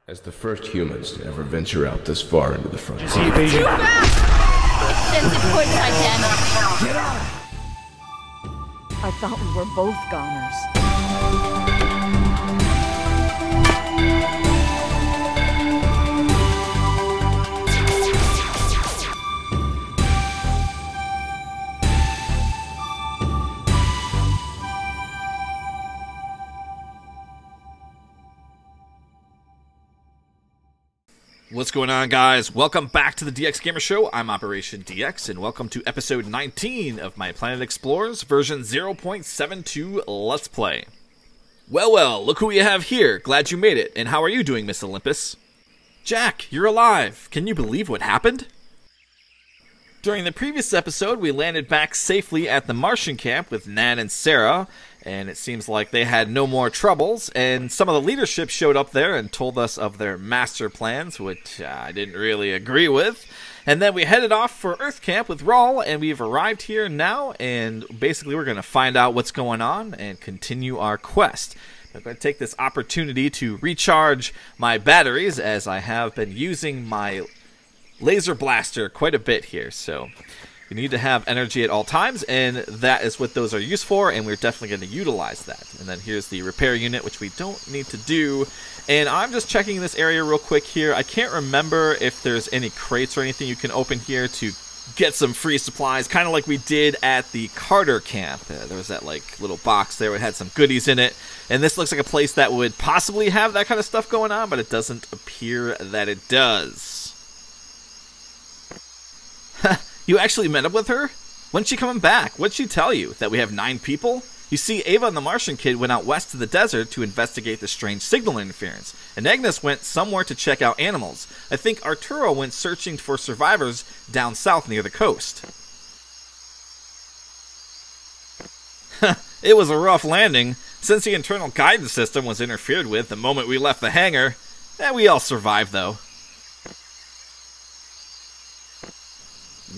As the first humans to ever venture out this far into the frontier. Too fast! Sensitive poison damage. Get out! I thought we were both goners. What's going on, guys? Welcome back to the DX Gamer Show. I'm Operation DX, and welcome to episode 19 of my Planet Explorers version 0.72 Let's Play. Well, look who we have here. Glad you made it. And how are you doing, Miss Olympus? Jack, you're alive. Can you believe what happened? During the previous episode, we landed back safely at the Martian camp with Nan and Sarah, and it seems like they had no more troubles, and some of the leadership showed up there and told us of their master plans, which I didn't really agree with. And then we headed off for Earth Camp with Raul, and we've arrived here now, and basically we're going to find out what's going on and continue our quest. I'm going to take this opportunity to recharge my batteries, as I have been using my laser blaster quite a bit here, so you need to have energy at all times, and that is what those are used for, and we're definitely going to utilize that. And then here's the repair unit, which we don't need to do. And I'm just checking this area real quick here. I can't remember if there's any crates or anything you can open here to get some free supplies, kind of like we did at the Carter camp. There was that like little box there that had some goodies in it, and this looks like a place that would possibly have that kind of stuff going on, but it doesn't appear that it does. You actually met up with her? When's she coming back? What'd she tell you? That we have 9 people? You see, Ava and the Martian kid went out west to the desert to investigate the strange signal interference, and Agnes went somewhere to check out animals. I think Arturo went searching for survivors down south near the coast. It was a rough landing. Since the internal guidance system was interfered with the moment we left the hangar. We all survived, though.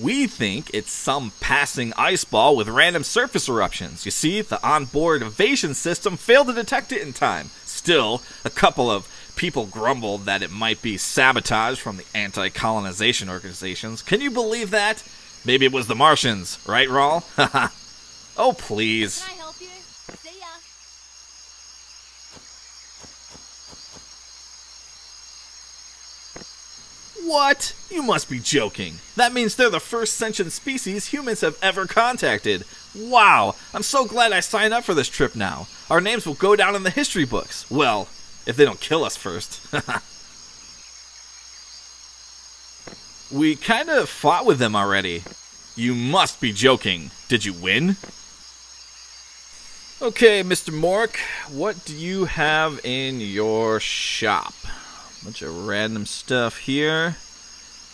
We think it's some passing ice ball with random surface eruptions. You see, the onboard evasion system failed to detect it in time. Still, a couple of people grumbled that it might be sabotage from the anti-colonization organizations. Can you believe that? Maybe it was the Martians, right, Raul? Haha. Oh, please. Can I help you? See ya. What? You must be joking. That means they're the first sentient species humans have ever contacted. Wow, I'm so glad I signed up for this trip now. Our names will go down in the history books. Well, if they don't kill us first. We kind of fought with them already. You must be joking. Did you win? Okay, Mr. Mork, what do you have in your shop? Bunch of random stuff here.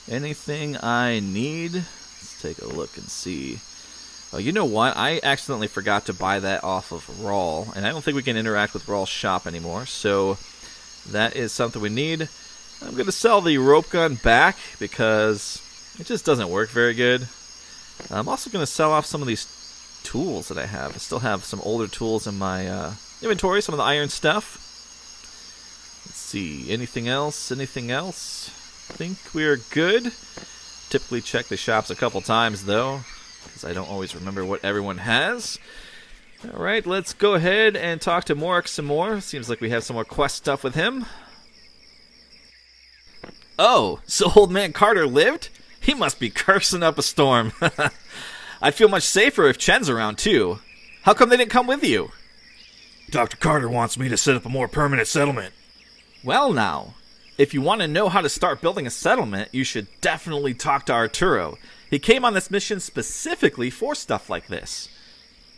Anything I need? Let's take a look and see. Oh, you know what? I accidentally forgot to buy that off of Raul, and I don't think we can interact with Rawl's shop anymore, so that is something we need. I'm going to sell the rope gun back because it just doesn't work very good. I'm also going to sell off some of these tools that I have. I still have some older tools in my inventory, some of the iron stuff. Let's see, anything else? Anything else? I think we're good. Typically check the shops a couple times, though, because I don't always remember what everyone has. Alright, let's go ahead and talk to Mork some more. Seems like we have some more quest stuff with him. Oh, so old man Carter lived? He must be cursing up a storm. I'd feel much safer if Chen's around, too. How come they didn't come with you? Dr. Carter wants me to set up a more permanent settlement. Well now, if you want to know how to start building a settlement, you should definitely talk to Arturo. He came on this mission specifically for stuff like this.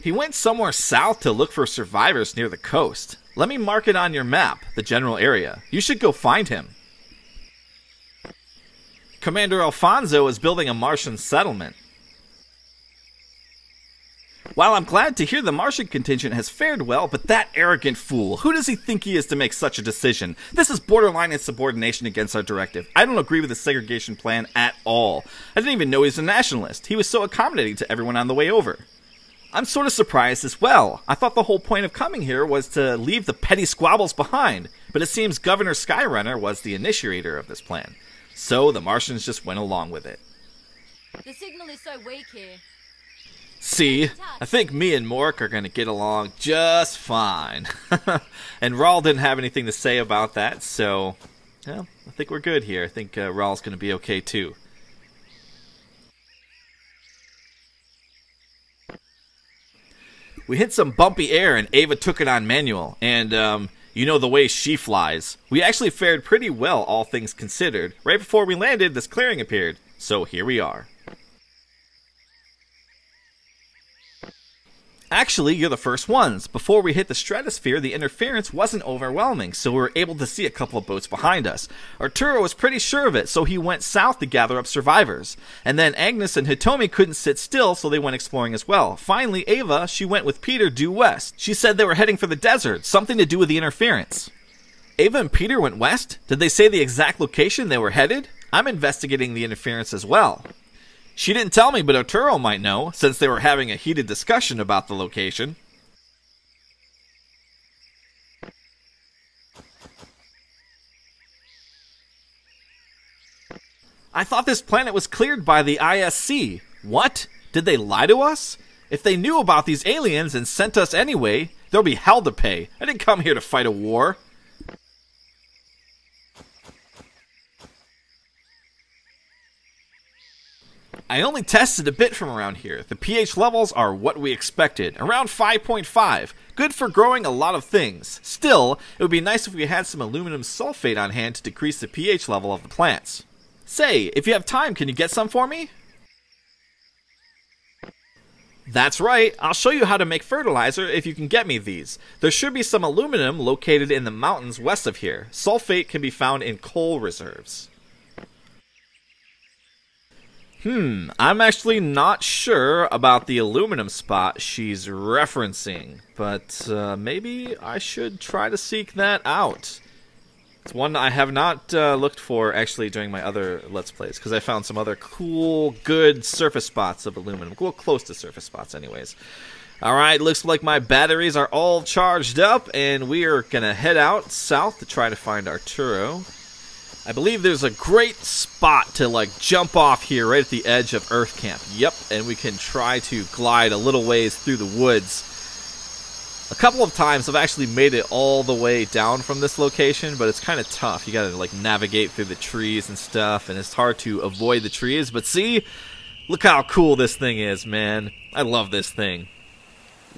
He went somewhere south to look for survivors near the coast. Let me mark it on your map, the general area. You should go find him. Commander Alfonso is building a Martian settlement. While I'm glad to hear the Martian contingent has fared well, but that arrogant fool, who does he think he is to make such a decision? This is borderline insubordination against our directive. I don't agree with the segregation plan at all. I didn't even know he's a nationalist. He was so accommodating to everyone on the way over. I'm sort of surprised as well. I thought the whole point of coming here was to leave the petty squabbles behind. but it seems Governor Skyrunner was the initiator of this plan. So the Martians just went along with it. The signal is so weak here. See, I think me and Mork are going to get along just fine. And Raul didn't have anything to say about that, so well, I think we're good here. I think Raul's going to be okay too. We hit some bumpy air and Ava took it on manual, and you know the way she flies. We actually fared pretty well, all things considered. Right before we landed, this clearing appeared, so here we are. Actually, you're the first ones. Before we hit the stratosphere, the interference wasn't overwhelming, so we were able to see a couple of boats behind us. Arturo was pretty sure of it, so he went south to gather up survivors. And then Agnes and Hitomi couldn't sit still, so they went exploring as well. Finally, Ava, she went with Peter due west. She said they were heading for the desert, something to do with the interference. Ava and Peter went west? Did they say the exact location they were headed? I'm investigating the interference as well. She didn't tell me, but Arturo might know, since they were having a heated discussion about the location. I thought this planet was cleared by the ISC. What? Did they lie to us? If they knew about these aliens and sent us anyway, there'll be hell to pay. I didn't come here to fight a war. I only tested a bit from around here. The pH levels are what we expected, around 5.5. Good for growing a lot of things. Still, it would be nice if we had some aluminum sulfate on hand to decrease the pH level of the plants. Say, if you have time, can you get some for me? That's right, I'll show you how to make fertilizer if you can get me these. There should be some aluminum located in the mountains west of here. Sulfate can be found in coal reserves. I'm actually not sure about the aluminum spot she's referencing, but maybe I should try to seek that out. It's one I have not looked for actually during my other Let's Plays, because I found some other cool, good surface spots of aluminum. Well, close to surface spots anyways. Alright, looks like my batteries are all charged up, and we are going to head out south to try to find Arturo. I believe there's a great spot to like jump off here right at the edge of Earth Camp. Yep, and we can try to glide a little ways through the woods. A couple of times I've actually made it all the way down from this location, but it's kind of tough. You gotta like navigate through the trees and stuff, and it's hard to avoid the trees. But see, look how cool this thing is, man. I love this thing.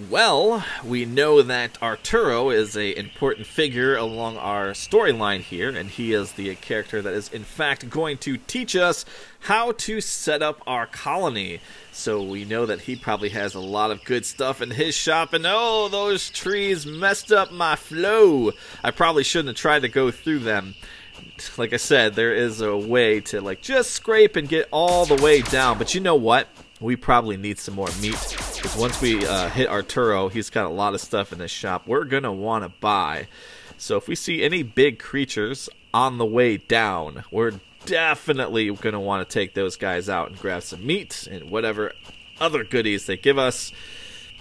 Well, we know that Arturo is an important figure along our storyline here, and he is the character that is in fact going to teach us how to set up our colony. So we know that he probably has a lot of good stuff in his shop, and oh, those trees messed up my flow. I probably shouldn't have tried to go through them. Like I said, there is a way to like just scrape and get all the way down, but you know what? We probably need some more meat, because once we hit Arturo, he's got a lot of stuff in his shop we're going to want to buy. So if we see any big creatures on the way down, we're definitely going to want to take those guys out and grab some meat and whatever other goodies they give us.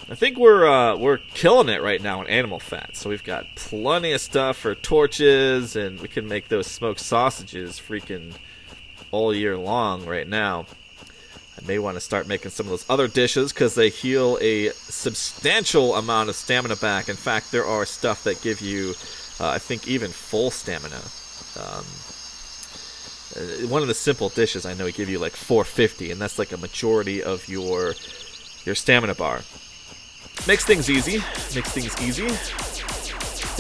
I think we're killing it right now in animal fat, so we've got plenty of stuff for torches, and we can make those smoked sausages freaking all year long right now. I may want to start making some of those other dishes because they heal a substantial amount of stamina back. In fact, there are stuff that give you, I think, even full stamina. One of the simple dishes I know give you like 450, and that's like a majority of your stamina bar. Makes things easy. Makes things easy.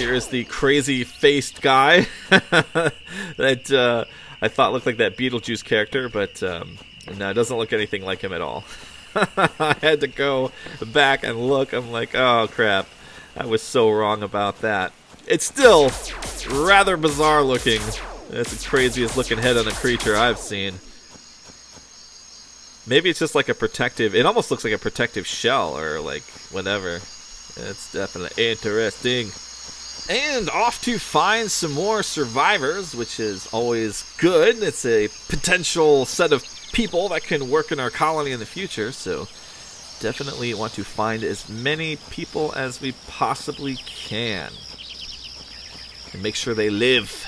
Here is the crazy-faced guy that I thought looked like that Beetlejuice character, but no, it doesn't look anything like him at all. I had to go back and look. I'm like, oh crap, I was so wrong about that. It's still rather bizarre looking. It's the craziest looking head on a creature I've seen. Maybe it's just like a protective, it almost looks like a protective shell or like whatever. It's definitely interesting. And off to find some more survivors, which is always good. It's a potential set of people that can work in our colony in the future, so definitely want to find as many people as we possibly can. and make sure they live.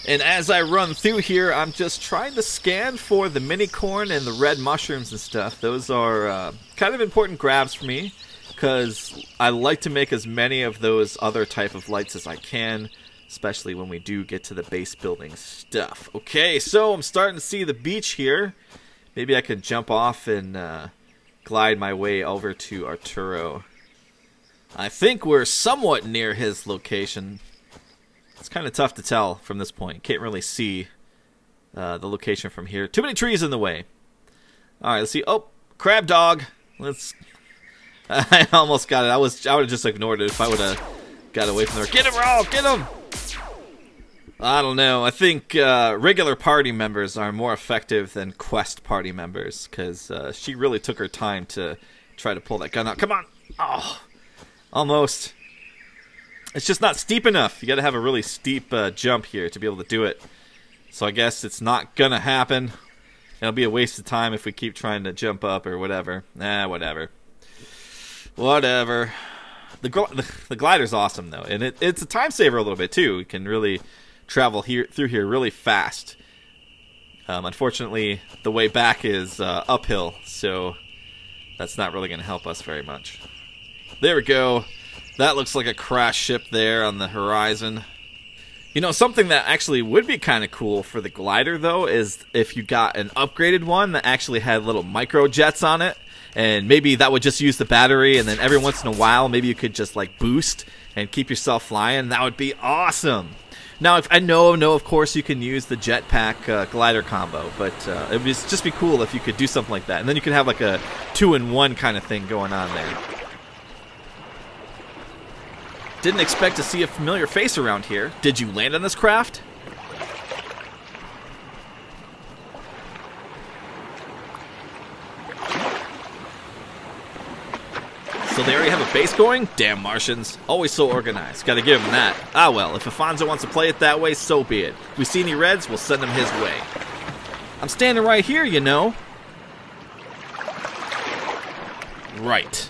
And as I run through here, I'm just trying to scan for the mini corn and the red mushrooms and stuff. Those are kind of important grabs for me, because I like to make as many of those other type of lights as I can, especially when we do get to the base building stuff. Okay, so I'm starting to see the beach here. Maybe I could jump off and glide my way over to Arturo. I think we're somewhat near his location. It's kind of tough to tell from this point. Can't really see the location from here. Too many trees in the way. Alright, let's see. Oh, crab dog. Let's... I almost got it. I would have just ignored it if I would have got away from there. Get him, Raul! Get him! I don't know. I think regular party members are more effective than quest party members, because she really took her time to try to pull that gun out. Come on! Oh, almost. It's just not steep enough. You got to have a really steep jump here to be able to do it. So I guess it's not gonna happen. It'll be a waste of time if we keep trying to jump up or whatever. Whatever. Whatever. The glider's awesome though, and it's a time saver a little bit too. We can really travel through here really fast. Unfortunately, the way back is uphill, so that's not really going to help us very much. There we go. That looks like a crash ship there on the horizon. You know, something that actually would be kind of cool for the glider, though, is if you got an upgraded one that actually had little micro jets on it, and maybe that would just use the battery, and then every once in a while, maybe you could just, like, boost and keep yourself flying. That would be awesome. Now, if I know, of course, you can use the jetpack glider combo, but it would just be cool if you could do something like that. And then you could have, like, a 2-in-1 kind of thing going on there. Didn't expect to see a familiar face around here. Did you land on this craft? So they already have a base going? Damn Martians. Always so organized. Gotta give them that. Ah well, if Afonso wants to play it that way, so be it. If we see any reds, we'll send them his way. I'm standing right here, you know. Right.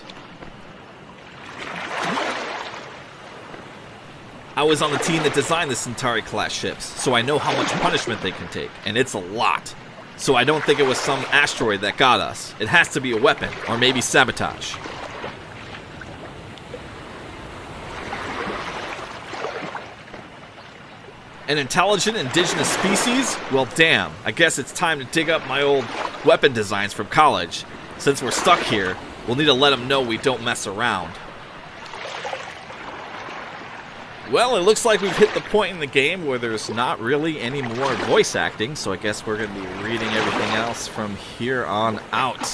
I was on the team that designed the Centauri-class ships, so I know how much punishment they can take, and it's a lot. So I don't think it was some asteroid that got us. It has to be a weapon, or maybe sabotage. An intelligent indigenous species? Well, damn. I guess it's time to dig up my old weapon designs from college. Since we're stuck here, we'll need to let them know we don't mess around. Well, it looks like we've hit the point in the game where there's not really any more voice acting, so I guess we're going to be reading everything else from here on out.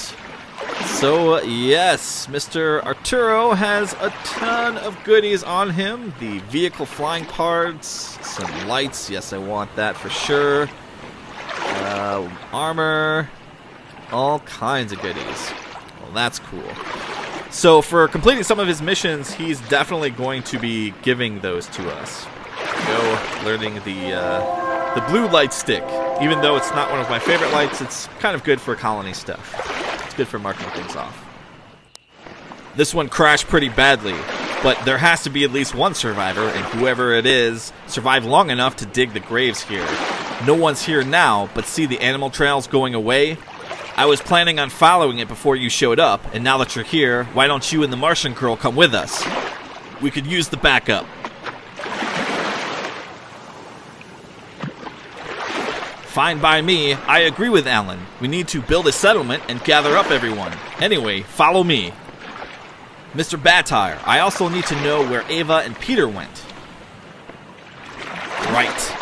So, yes, Mr. Arturo has a ton of goodies on him. The vehicle flying parts, some lights, yes, I want that for sure. Armor, all kinds of goodies. Well, that's cool. So for completing some of his missions, he's definitely going to be giving those to us. Go learning the blue light stick. Even though it's not one of my favorite lights, it's kind of good for colony stuff. It's good for marking things off. This one crashed pretty badly, but there has to be at least one survivor, and whoever it is survived long enough to dig the graves here. No one's here now, but see the animal trails going away? I was planning on following it before you showed up, and now that you're here, why don't you and the Martian girl come with us? We could use the backup. Fine by me. I agree with Alan. We need to build a settlement and gather up everyone. Anyway, follow me. Mr. Battire, I also need to know where Ava and Peter went. Right.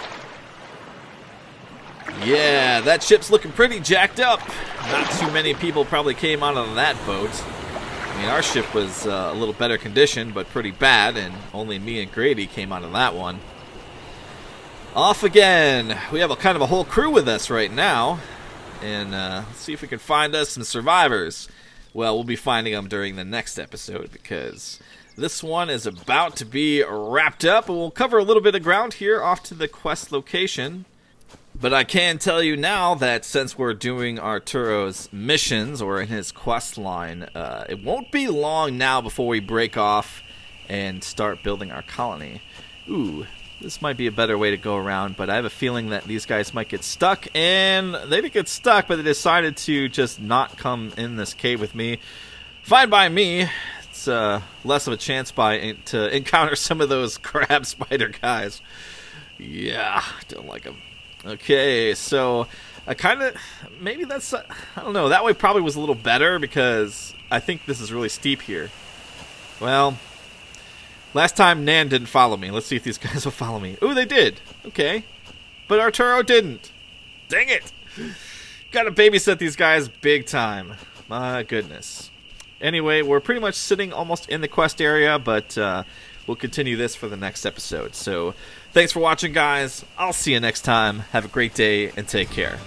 Yeah, that ship's looking pretty jacked up. Not too many people probably came out of that boat. I mean, our ship was a little better condition, but pretty bad, and only me and Grady came out of that one. Off again. We have kind of a whole crew with us right now. And let's see if we can find us some survivors. Well, we'll be finding them during the next episode, because this one is about to be wrapped up. And we'll cover a little bit of ground here off to the quest location. But I can tell you now that since we're doing Arturo's missions, or in his quest line, it won't be long now before we break off and start building our colony. Ooh, This might be a better way to go around, but I have a feeling that these guys might get stuck, and they didn't get stuck, but they decided to just not come in this cave with me. Fine by me. It's less of a chance to encounter some of those crab spider guys. Yeah, don't like them. Okay, so I kind of, maybe that's, I don't know, that way probably was a little better because I think this is really steep here. Well, last time Nan didn't follow me. Let's see if these guys will follow me. Ooh, they did. Okay. But Arturo didn't. Dang it. Gotta babysit these guys big time. My goodness. Anyway, we're pretty much sitting almost in the quest area, but we'll continue this for the next episode. So, thanks for watching, guys. I'll see you next time. Have a great day, and take care.